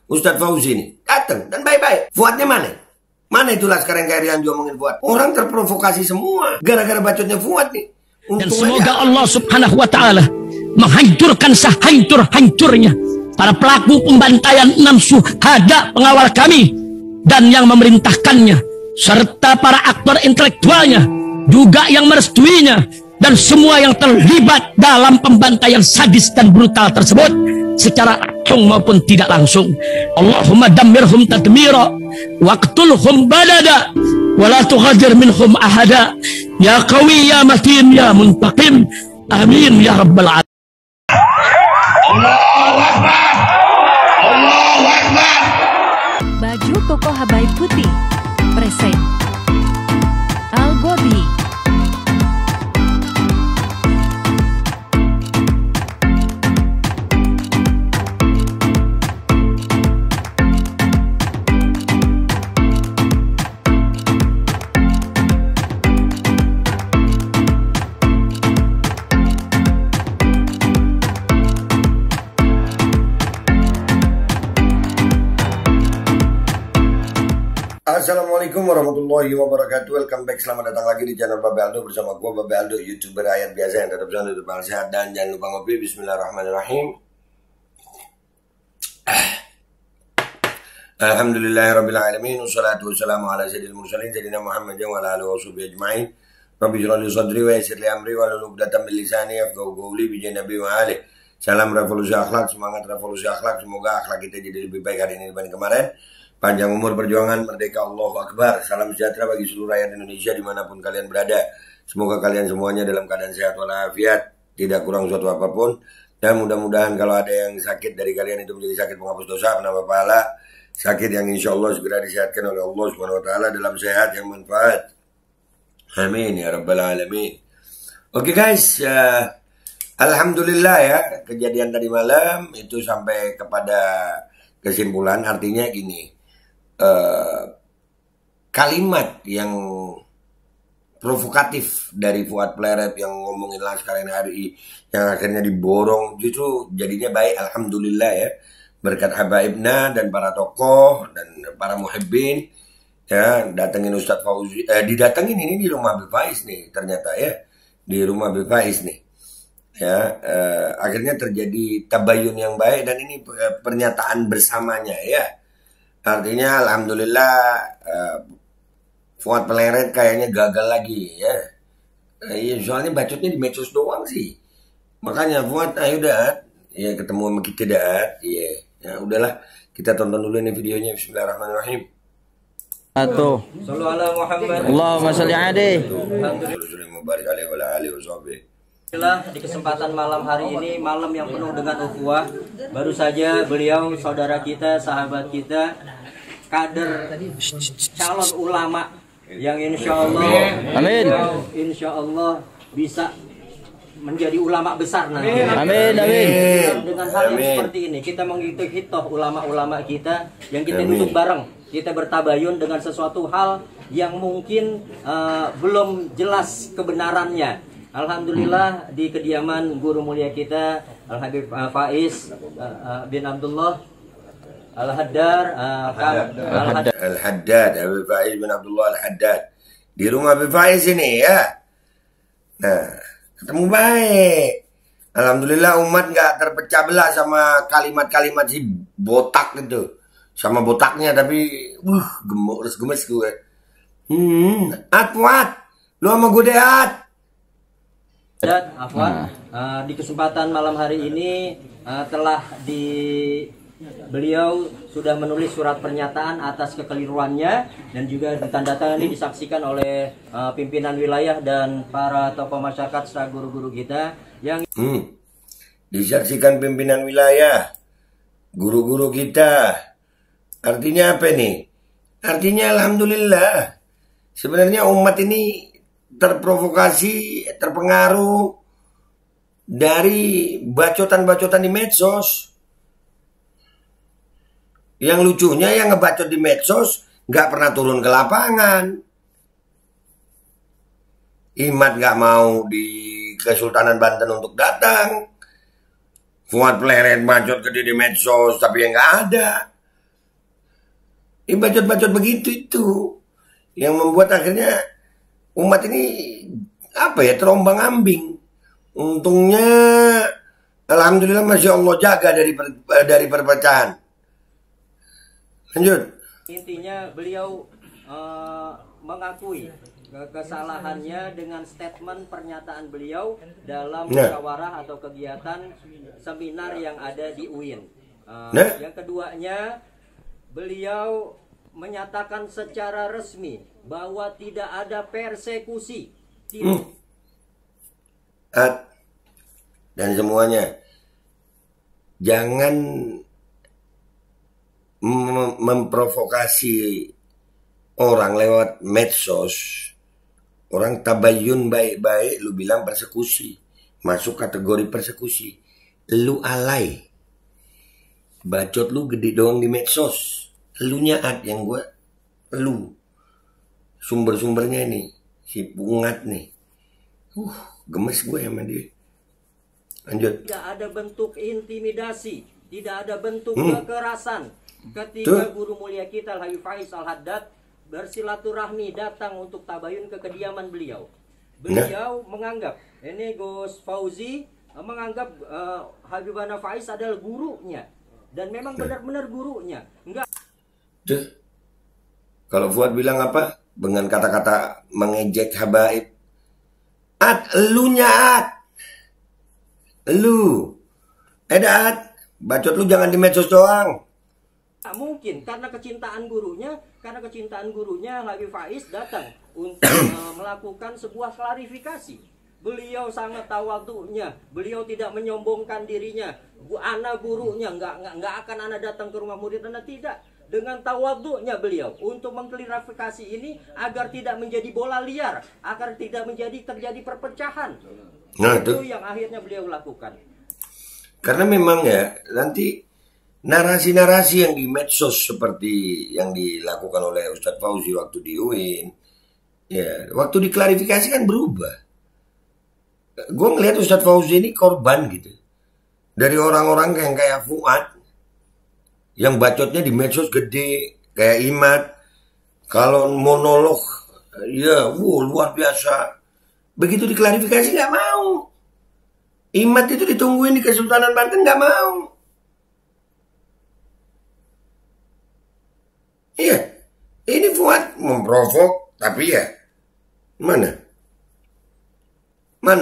Ustadz Fauzi ini datang dan baik-baik. Fuadnya mana? Mana itu Laskar yang kayak Rian ngomongin Fuad? Orang terprovokasi semua gara-gara bacotnya Fuad nih. Dan semoga Allah subhanahu wa ta'ala menghancurkan sehancur-hancurnya para pelaku pembantaian 6 syuhada pengawal kami dan yang memerintahkannya, serta para aktor intelektualnya juga yang merestuinya, dan semua yang terlibat dalam pembantaian sadis dan brutal tersebut secara langsung maupun tidak langsung. Allahumma dammirhum tadmira waqtulhum badada wa la tughadir minhum ahada ya qawi ya matin ya muntaqim amin ya rabbal alamin. Allahu Akbar, Allahu Akbar. Baju koko Habaib putih present Al Gobi. Assalamualaikum warahmatullahi wabarakatuh. Welcome back, selamat datang lagi di channel Babe Aldo bersama gue Babe Aldo, YouTuber ayat biasa yang tetap selalu tetap sehat dan jangan lupa ngopi. Bismillahirrahmanirrahim. Alhamdulillahirabbil alamin, wassalatu wassalamu ala sayyidil mursalin sayyidina Muhammadin wa ala alihi washabihi ajmain. Rabbi shrah li sadri wa yassir li amri wa hlul 'uqdatam min lisani yafqahu qawli bi nabi wa ali. Salam revolusi akhlak, semangat revolusi akhlak. Semoga akhlak kita jadi lebih baik hari ini dibanding kemarin. Panjang umur perjuangan, merdeka, Allahu Akbar. Salam sejahtera bagi seluruh rakyat Indonesia dimanapun kalian berada. Semoga kalian semuanya dalam keadaan sehat walafiat, tidak kurang suatu apapun. Dan mudah-mudahan kalau ada yang sakit dari kalian itu menjadi sakit penghapus dosa, penambah pahala, sakit yang insya Allah segera disehatkan oleh Allah Subhanahu Wa Taala dalam sehat yang manfaat. Amin ya rabbal alamin. Oke guys, alhamdulillah ya, kejadian tadi malam itu sampai kepada kesimpulan, artinya gini. Kalimat yang provokatif dari Fuad Pleret yang ngomongin Laskar NRI yang akhirnya diborong justru jadinya baik, alhamdulillah ya, berkat habaibna dan para tokoh dan para muhibbin ya, datengin Ustadz Fauzi, didatengin ini di rumah Habib Faiz nih, ternyata ya di rumah Habib Faiz nih ya, akhirnya terjadi tabayun yang baik dan ini pernyataan bersamanya ya. Artinya alhamdulillah Fuad Pleret kayaknya gagal lagi ya. Iya, soalnya bacotnya di medsos doang sih. Makanya Fuad, ayo dah ya ketemu sama kita dah. Iya. Ya udahlah, kita tonton dulu ini videonya. Bismillahirrahmanirrahim. Satu. Sallallahu alaihi Muhammad. Allahumma sholli alaihi. Di kesempatan malam hari ini, malam yang penuh dengan ukhuwah, baru saja beliau saudara kita, sahabat kita, kader calon ulama yang insya Allah, amin, insya Allah bisa menjadi ulama besar nanti. Amin, amin. Dengan hal yang seperti ini, kita mengikuti ulama-ulama kita yang kita duduk bareng, kita bertabayun dengan sesuatu hal yang mungkin belum jelas kebenarannya. Alhamdulillah di kediaman guru mulia kita Al Habib Faiz bin Abdullah Al-Haddad, Al-Haddad, Habib Faiz bin Abdullah Al-Haddad di rumah Habib Faiz ini ya. Nah, ketemu baik. Alhamdulillah umat nggak terpecah belah sama kalimat-kalimat si botak itu, sama botaknya, tapi gemuk terus gemes gue. Atwat, lu sama gue deat. Dan Afwan, di kesempatan malam hari ini beliau sudah menulis surat pernyataan atas kekeliruannya dan juga ditandatangani disaksikan oleh pimpinan wilayah dan para tokoh masyarakat serta guru-guru kita yang disaksikan pimpinan wilayah, guru-guru kita. Artinya apa nih? Artinya alhamdulillah sebenarnya umat ini terprovokasi, terpengaruh dari bacotan-bacotan di medsos. Yang lucunya yang ngebacot di medsos nggak pernah turun ke lapangan. Imat nggak mau di Kesultanan Banten untuk datang. Fuad Pleret bacot ke di medsos tapi yang nggak ada. Bacot-bacot begitu itu yang membuat akhirnya umat ini terombang-ambing. Untungnya alhamdulillah masya Allah jaga dari perpecahan. Lanjut. Intinya beliau mengakui kesalahannya dengan statement pernyataan beliau dalam musyawarah atau kegiatan seminar yang ada di UIN. Yang keduanya, beliau menyatakan secara resmi bahwa tidak ada persekusi. Dan semuanya jangan memprovokasi orang lewat medsos. Orang tabayun baik-baik lu bilang persekusi, masuk kategori persekusi. Lu alay, bacot lu gede doang di medsos. Lu nyaat yang gue, lu sumber-sumbernya ini si Pungat nih. Gemes gue sama dia. Lanjut. Tidak ada bentuk intimidasi, tidak ada bentuk kekerasan. Ketika guru mulia kita Al-Habib Faiz Al-Haddad bersilaturahmi datang untuk tabayun ke kediaman beliau. Beliau menganggap, ini Gus Fauzi menganggap Habibana Faiz adalah gurunya. Dan memang benar-benar gurunya. Enggak. Kalau Fuad bilang apa? Dengan kata-kata mengejek habaib. Lu. Bacot lu jangan di medsos doang. Mungkin karena kecintaan gurunya Habib Faiz datang untuk melakukan sebuah klarifikasi. Beliau sangat tawadhu'nya, beliau tidak menyombongkan dirinya. Ana gurunya, nggak akan ana datang ke rumah murid ana, tidak. Dengan tawadhu'nya beliau untuk mengklarifikasi ini agar tidak menjadi bola liar, agar tidak terjadi perpecahan. Itu yang akhirnya beliau lakukan. Karena memang ya nanti narasi-narasi yang di medsos seperti yang dilakukan oleh Ustadz Fauzi waktu di UIN, ya waktu diklarifikasi kan berubah. Gue ngelihat Ustadz Fauzi ini korban gitu dari orang-orang yang kayak Fuad, yang bacotnya di medsos gede kayak Imad. Kalau monolog ya luar biasa, begitu diklarifikasi nggak mau. Imad itu ditungguin di Kesultanan Banten nggak mau. Iya, ini Fuad memprovok, tapi ya mana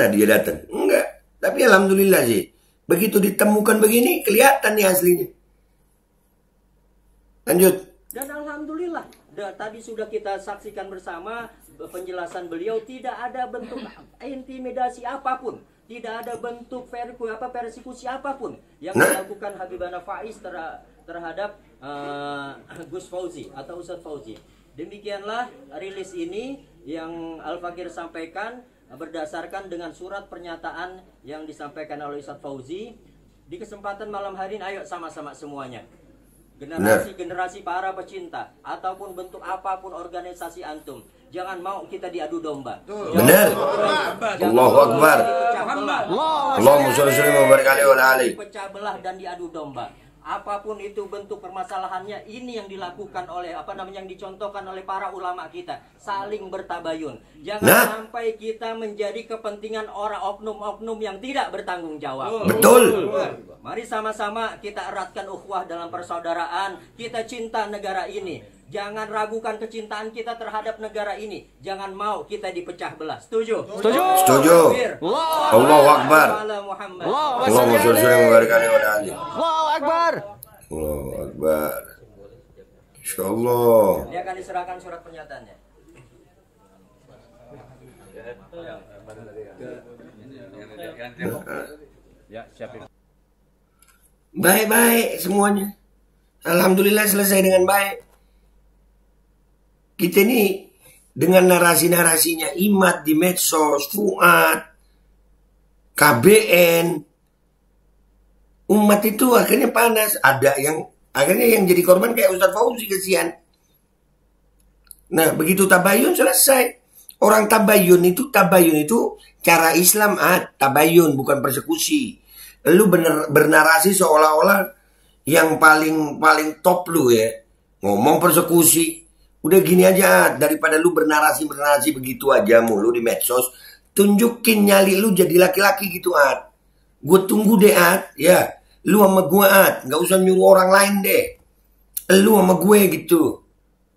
dia datang? Enggak. Tapi alhamdulillah sih, begitu ditemukan begini kelihatan nih aslinya. Lanjut. Dan alhamdulillah, tadi sudah kita saksikan bersama penjelasan beliau, tidak ada bentuk intimidasi apapun, tidak ada bentuk persekusi apapun yang dilakukan Habibana Faiz terhadap Gus Fauzi atau Ustadz Fauzi. Demikianlah rilis ini yang Al-Fakir sampaikan berdasarkan dengan surat pernyataan yang disampaikan oleh Ustadz Fauzi. Di kesempatan malam hari ini, ayo sama-sama semuanya, generasi para pecinta ataupun bentuk apapun organisasi antum, jangan mau kita diadu domba. Benar. Allahu Akbar. Allahumma sholli wa barik alaihi. Pecah belah dan diadu domba. Apapun itu bentuk permasalahannya, ini yang dilakukan oleh yang dicontohkan oleh para ulama kita, saling bertabayun. Jangan sampai kita menjadi kepentingan orang oknum-oknum yang tidak bertanggung jawab. Betul. Mari sama-sama kita eratkan ukhuwah dalam persaudaraan. Kita cinta negara ini. Jangan ragukan kecintaan kita terhadap negara ini. Jangan mau kita dipecah belah. Setuju? Setuju. Allahu Akbar. Allahumma sholli wa barik alaihi. Allahu Akbar. Allahu Akbar. Insyaallah. Dia akan diserahkan surat pernyataannya. Baik-baik semuanya. Alhamdulillah selesai dengan baik. Kita ini dengan narasi-narasinya Imad di medsos, Fuad, KBN, umat itu akhirnya panas. Ada yang akhirnya yang jadi korban kayak Ustadz Fauzi, kesian. Nah begitu tabayun selesai. Orang tabayun itu cara Islam, tabayun bukan persekusi. Lu bernarasi seolah-olah yang paling top lu ya. Ngomong persekusi. Udah gini aja, daripada lu bernarasi begitu aja mulu di medsos, tunjukin nyali lu jadi laki-laki gitu, Ad. Gue tunggu deh, Ad. Ya, lu sama gue, Ad. Nggak usah nyuruh orang lain deh. Lu sama gue gitu.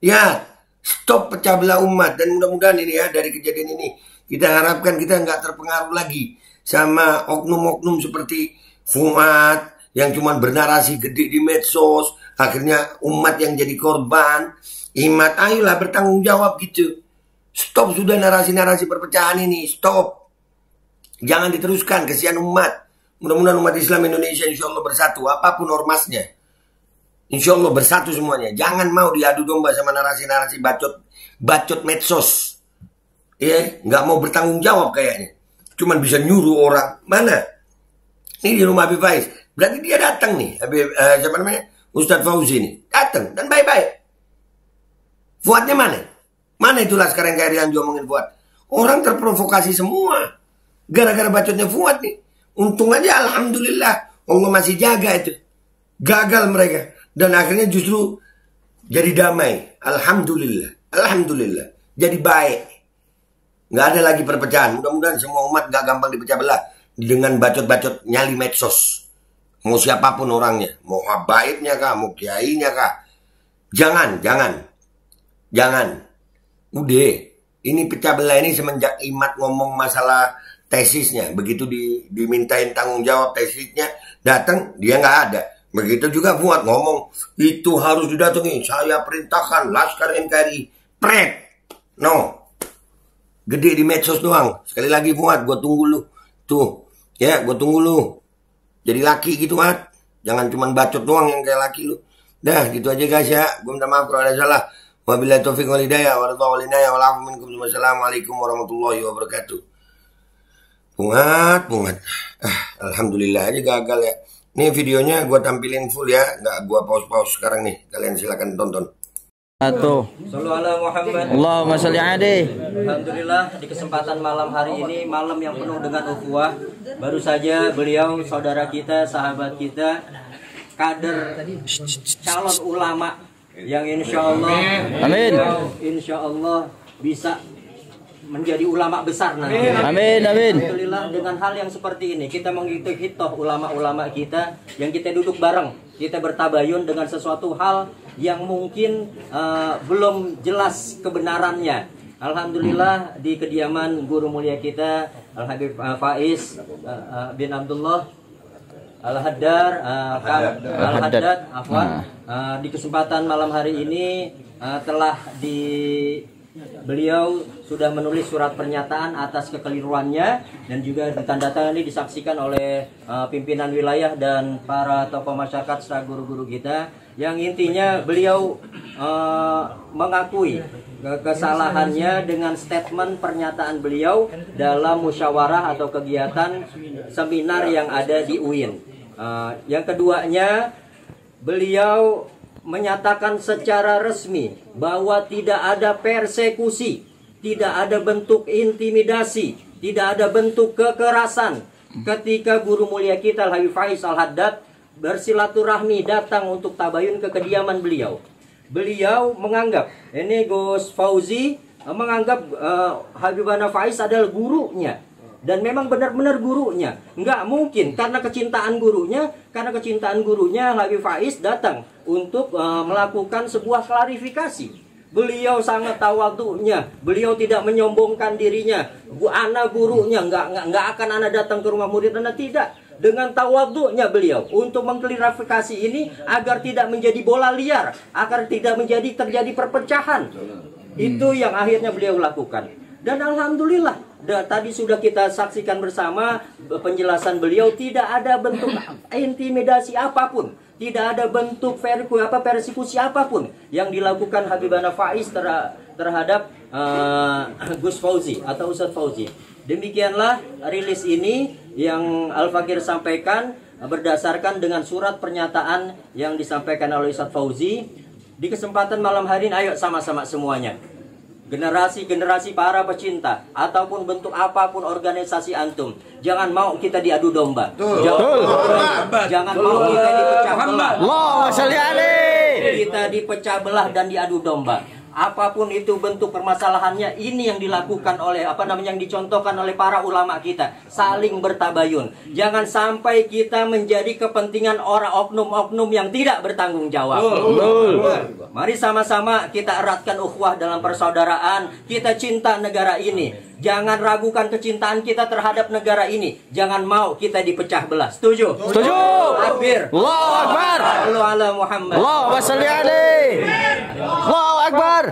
Ya, stop pecah belah umat. Dan mudah-mudahan ini ya, dari kejadian ini, kita harapkan kita nggak terpengaruh lagi sama oknum-oknum seperti Fuad yang cuma bernarasi gede di medsos. Akhirnya umat yang jadi korban. Imat, ayolah bertanggung jawab gitu. Stop sudah narasi-narasi perpecahan ini. Stop. Jangan diteruskan, kesian umat. Mudah-mudahan umat Islam Indonesia insya Allah bersatu. Apapun ormasnya. Insya Allah bersatu semuanya. Jangan mau diadu domba sama narasi-narasi bacot medsos. Ya, nggak mau bertanggung jawab kayaknya. Cuman bisa nyuruh orang. Mana? Ini di rumah Habib Faiz. Berarti dia datang nih. Siapa namanya? Ustadz Fauzi nih. Datang dan baik-baik. Fuadnya mana? Mana itu Laskar yang kayak diomongin Fuad? Orang terprovokasi semua. Gara-gara bacotnya Fuad nih. Untung aja alhamdulillah. Allah masih jaga itu. Gagal mereka. Dan akhirnya justru jadi damai. Alhamdulillah. Alhamdulillah. Jadi baik. Nggak ada lagi perpecahan. Mudah-mudahan semua umat nggak gampang dipecah belah. Dengan bacot-bacot nyali medsos. Mau siapapun orangnya. Mau habaibnya kah? Mau kiainya kah? Jangan. Udah, ini pecah belah ini semenjak Imat ngomong masalah tesisnya. Begitu dimintain tanggung jawab tesisnya, datang dia nggak ada. Begitu juga Fuad ngomong, itu harus didatangi. Saya perintahkan Laskar NKRI. Pret. No. Gede di medsos doang. Sekali lagi Fuad, gue tunggu lu. Tuh, ya gue tunggu lu. Jadi laki gitu, Fuad. Jangan cuma bacot doang yang kayak laki lu. Dah, gitu aja guys ya. Gue minta maaf kalau ada salah. Wabillahi taufiq wal hidayah wa ridha wal inayah wal afu minkum. Wassalamualaikum warahmatullahi wabarakatuh. Pungat. Alhamdulillah aja gagal ya. Nih videonya gue tampilin full ya. Nggak gue pause sekarang nih. Kalian silakan tonton. Satu. Sallu ala Muhammad. Allahumma sholli alaihi. Alhamdulillah di kesempatan malam hari ini, malam yang penuh dengan ukhuwah. Baru saja beliau saudara kita, sahabat kita, kader calon ulama yang insya Allah bisa menjadi ulama besar nanti. Amin. Alhamdulillah dengan hal yang seperti ini kita menghitung ulama-ulama kita yang kita duduk bareng, kita bertabayun dengan sesuatu hal yang mungkin belum jelas kebenarannya. Alhamdulillah di kediaman guru mulia kita Al Habib Faiz bin Abdullah Al-Haddad di kesempatan malam hari ini beliau sudah menulis surat pernyataan atas kekeliruannya dan juga ditandatangani disaksikan oleh pimpinan wilayah dan para tokoh masyarakat serta guru-guru kita, yang intinya beliau mengakui kesalahannya dengan statement pernyataan beliau dalam musyawarah atau kegiatan seminar yang ada di UIN. Yang keduanya, beliau menyatakan secara resmi bahwa tidak ada persekusi, tidak ada bentuk intimidasi, tidak ada bentuk kekerasan ketika guru mulia kita Al Habib Faiz Al-Haddad bersilaturahmi datang untuk tabayun ke kediaman beliau. Beliau menganggap, ini Gus Fauzi menganggap Habibana Faiz adalah gurunya. Dan memang benar-benar gurunya. Nggak mungkin karena kecintaan gurunya Habib Faiz datang untuk melakukan sebuah klarifikasi. Beliau sangat tawadhu'nya, beliau tidak menyombongkan dirinya. Ana gurunya, nggak akan ana datang ke rumah murid ana, tidak. Dengan tawadhu'nya beliau untuk mengklarifikasi ini agar tidak menjadi bola liar, agar tidak terjadi perpecahan. Itu yang akhirnya beliau lakukan. Dan alhamdulillah, tadi sudah kita saksikan bersama penjelasan beliau, tidak ada bentuk intimidasi apapun, tidak ada bentuk persekusi apapun yang dilakukan Habibana Faiz terhadap Gus Fauzi atau Ustadz Fauzi. Demikianlah rilis ini yang Al-Fakir sampaikan berdasarkan dengan surat pernyataan yang disampaikan oleh Ustadz Fauzi. Di kesempatan malam hari ini, ayo sama-sama semuanya, generasi-generasi para pecinta ataupun bentuk apapun organisasi antum, jangan mau kita diadu domba. Jangan mau kita dipecah belah. Allahumma sholli alaihi. kita dipecah belah dan diadu domba. Apapun itu bentuk permasalahannya, ini yang dilakukan oleh yang dicontohkan oleh para ulama kita, saling bertabayun. Jangan sampai kita menjadi kepentingan orang oknum-oknum yang tidak bertanggung jawab. Mari sama-sama kita eratkan ukhuwah dalam persaudaraan. Kita cinta negara ini. Jangan ragukan kecintaan kita terhadap negara ini. Jangan mau kita dipecah belah. Setuju? Setuju. Takbir. Allahu Akbar. Sallu ala Muhammad. Allahu sholli alaihi. Allahu Akbar.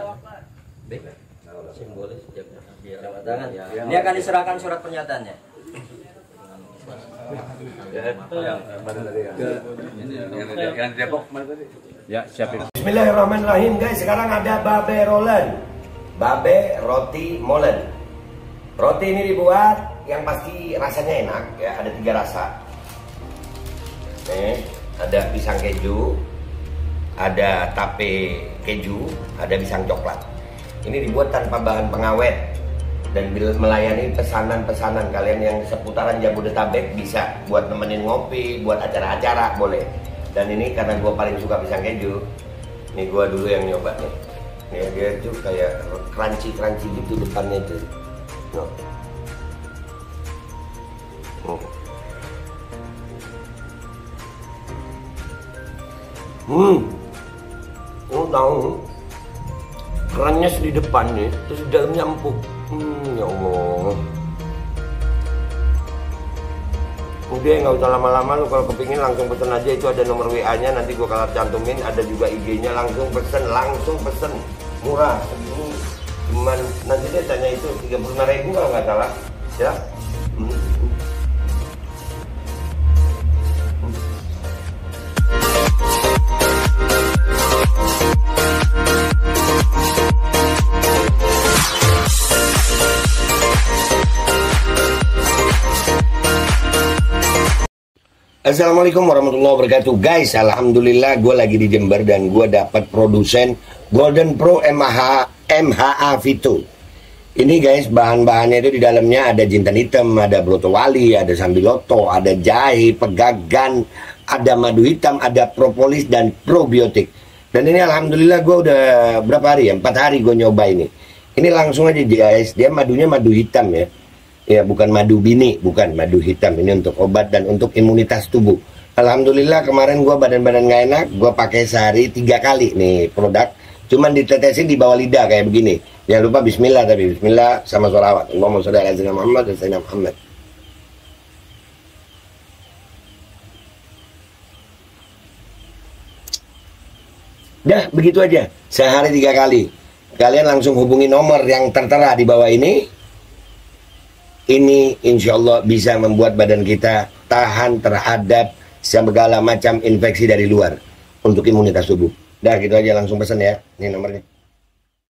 Dia akan diserahkan surat pernyataannya. Bismillahirrahmanirrahim guys. Sekarang ada babe rolen, babe roti molen. Roti ini dibuat yang pasti rasanya enak ya. Ada 3 rasa. Nih, ada pisang keju, ada tape keju, ada pisang coklat. Ini dibuat tanpa bahan pengawet dan melayani pesanan-pesanan kalian yang seputaran Jabodetabek, bisa buat nemenin ngopi, buat acara-acara boleh. Dan ini karena gue paling suka pisang keju, nih gue dulu yang nyoba nih. Nih dia tuh kayak crunchy gitu depannya itu. No. Tahu kerannya di depan nih, terus di dalamnya empuk. Ya Allah. Udah nggak usah lama-lama, lu kalau kepingin langsung pesen aja, itu ada nomor WA-nya, nanti gua kalau cantumin, ada juga IG-nya, langsung pesen, murah. Cuman nanti dia tanya itu 35.000 kalau nggak salah, ya. Assalamualaikum warahmatullahi wabarakatuh. Guys, alhamdulillah gue lagi di Jember dan gue dapat produsen Golden Pro MHA Vito. Ini guys, bahan-bahannya itu di dalamnya ada jintan hitam, ada broto wali, ada sambiloto, ada jahe, pegagan, ada madu hitam, ada propolis dan probiotik. Dan ini alhamdulillah gue udah berapa hari ya? 4 hari gue nyoba ini. Ini langsung aja guys, dia madunya madu hitam ya. Ya bukan madu bini, bukan madu hitam. Ini untuk obat dan untuk imunitas tubuh. Alhamdulillah kemarin gue badan-badan gak enak, gue pakai sehari 3 kali nih produk. Cuman ditetesin di bawah lidah kayak begini. Jangan lupa bismillah, tapi bismillah sama sholawat. Allahumma sholli ala sayyidina Muhammad dan sayyidina Muhammad. Dah begitu aja, sehari 3 kali. Kalian langsung hubungi nomor yang tertera di bawah ini. Ini insya Allah bisa membuat badan kita tahan terhadap segala macam infeksi dari luar untuk imunitas tubuh. Dah gitu aja, langsung pesan ya. Ini nomornya.